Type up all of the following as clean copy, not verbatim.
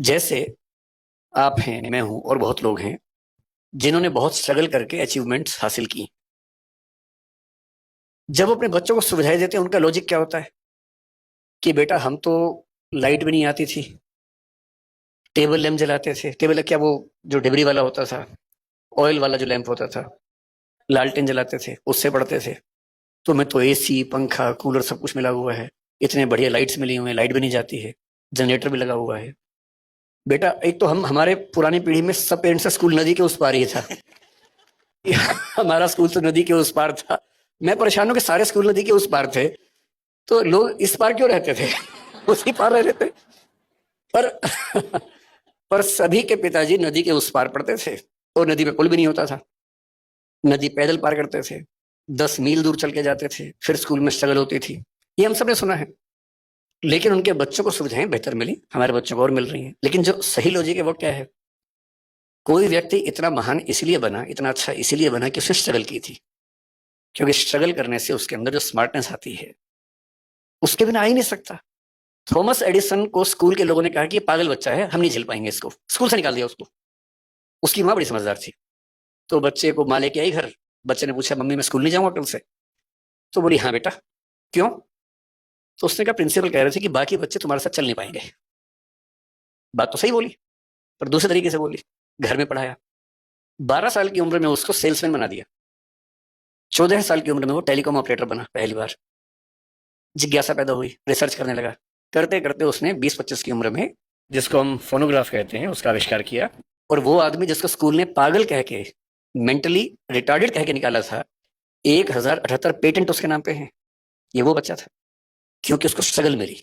जैसे आप हैं, मैं हूं और बहुत लोग हैं जिन्होंने बहुत स्ट्रगल करके अचीवमेंट्स हासिल की। जब वो अपने बच्चों को सुविधाएं देते हैं, उनका लॉजिक क्या होता है कि बेटा हम तो लाइट भी नहीं आती थी, टेबल लैंप जलाते थे। टेबल क्या, वो जो डिबरी वाला होता था, ऑयल वाला जो लैंप होता था, लालटेन जलाते थे, उससे पढ़ते थे। तो मैं तो एसी पंखा कूलर सब कुछ मिला हुआ है, इतने बढ़िया लाइट्स मिली हुई हैं, लाइट भी नहीं जाती है, जनरेटर भी लगा हुआ है। बेटा एक तो हम हमारे पुरानी पीढ़ी में सब पेरेंट्स का स्कूल नदी के उस पार ही था। हमारा स्कूल तो नदी के उस पार था। मैं परेशान हूं कि सारे स्कूल नदी के उस पार थे, तो लोग इस पार क्यों रहते थे? उसी पार रह रहे थे। पर पर सभी के पिताजी नदी के उस पार पढ़ते थे, और नदी पे पुल भी नहीं होता था। नदी पैदल पार करते थे, 10 मील दूर चल के जाते थे, फिर स्कूल में स्ट्रगल होती थी। ये हम सब ने सुना है। लेकिन उनके बच्चों को सुविधाएं बेहतर मिली, हमारे बच्चों को और मिल रही हैं। लेकिन जो सही लॉजिक है वो क्या है? कोई व्यक्ति इतना महान इसलिए बना, इतना अच्छा इसलिए बना कि उसने स्ट्रगल की थी। क्योंकि स्ट्रगल करने से उसके अंदर जो स्मार्टनेस आती है, उसके बिना आ ही नहीं सकता। थॉमस एडिसन को स्कूल के लोगों ने कहा कि ये पागल बच्चा है, हम नहीं झेल पाएंगे इसको, स्कूल से निकाल दिया उसको। उसकी माँ बड़ी समझदार थी, तो बच्चे को माँ लेके आई घर। बच्चे ने पूछा, मम्मी मैं स्कूल नहीं जाऊंगा कल से? तो बोली, हाँ बेटा। क्यों? तो उसने कहा, प्रिंसिपल कह रहे थे कि बाकी बच्चे तुम्हारे साथ चल नहीं पाएंगे। बात तो सही बोली, पर दूसरे तरीके से बोली। घर में पढ़ाया, 12 साल की उम्र में उसको सेल्समैन बना दिया। 14 साल की उम्र में वो टेलीकॉम ऑपरेटर बना पहली बार। जिज्ञासा पैदा हुई, रिसर्च करने लगा। करते करते उसने 20-25 की उम्र में, जिसको हम फोनोग्राफ कहते हैं, उसका आविष्कार किया। और वो आदमी जिसको स्कूल ने पागल कह के, मेंटली रिटार्डेड कह के निकाला था, 1078 पेटेंट उसके नाम पे हैं। ये वो बच्चा था, क्योंकि उसको स्ट्रगल मिली।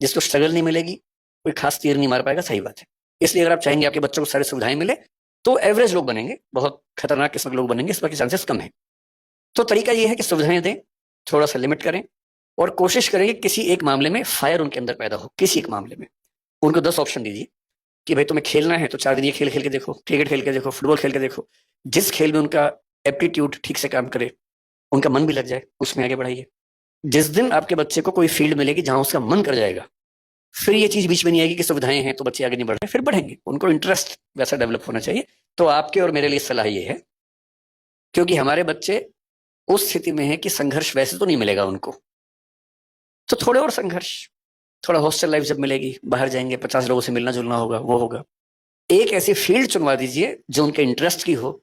जिसको स्ट्रगल नहीं मिलेगी, कोई खास तीर नहीं मार पाएगा। सही बात है। इसलिए अगर आप चाहेंगे आपके बच्चों को सारी सुविधाएं मिले, तो एवरेज लोग बनेंगे, बहुत खतरनाक किस्म के लोग बनेंगे, इस बात के चांसेस कम है। तो तरीका ये है कि सुविधाएं दें, थोड़ा सा लिमिट करें, और कोशिश करें कि किसी एक मामले में फायर उनके अंदर पैदा हो। किसी एक मामले में उनको 10 ऑप्शन दीजिए कि भाई तुम्हें खेलना है तो 4 दिन ये खेल खेल के देखो, क्रिकेट खेल के देखो, फुटबॉल खेल के देखो। जिस खेल में उनका एप्टीट्यूड ठीक से काम करे, उनका मन भी लग जाए, उसमें आगे बढ़ाइए। जिस दिन आपके बच्चे को कोई फील्ड मिलेगी जहां उसका मन कर जाएगा, फिर ये चीज बीच में नहीं आएगी कि सुविधाएं हैं तो बच्चे आगे नहीं बढ़ रहे, फिर बढ़ेंगे। उनको इंटरेस्ट वैसा डेवलप होना चाहिए। तो आपके और मेरे लिए सलाह ये है, क्योंकि हमारे बच्चे उस स्थिति में है कि संघर्ष वैसे तो नहीं मिलेगा उनको, तो थोड़े और संघर्ष, थोड़ा हॉस्टल लाइफ जब मिलेगी, बाहर जाएंगे, 50 लोगों से मिलना जुलना होगा, वो होगा। एक ऐसी फील्ड चुनवा दीजिए जो उनके इंटरेस्ट की हो,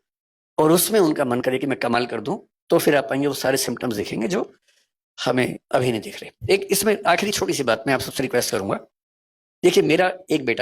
और उसमें उनका मन करे कि मैं कमाल कर दूं, तो फिर आप पाएंगे वो सारे सिम्टम्स दिखेंगे जो हमें अभी नहीं दिख रहे। एक इसमें आखिरी छोटी सी बात मैं आप सबसे रिक्वेस्ट करूंगा। देखिए, मेरा एक बेटा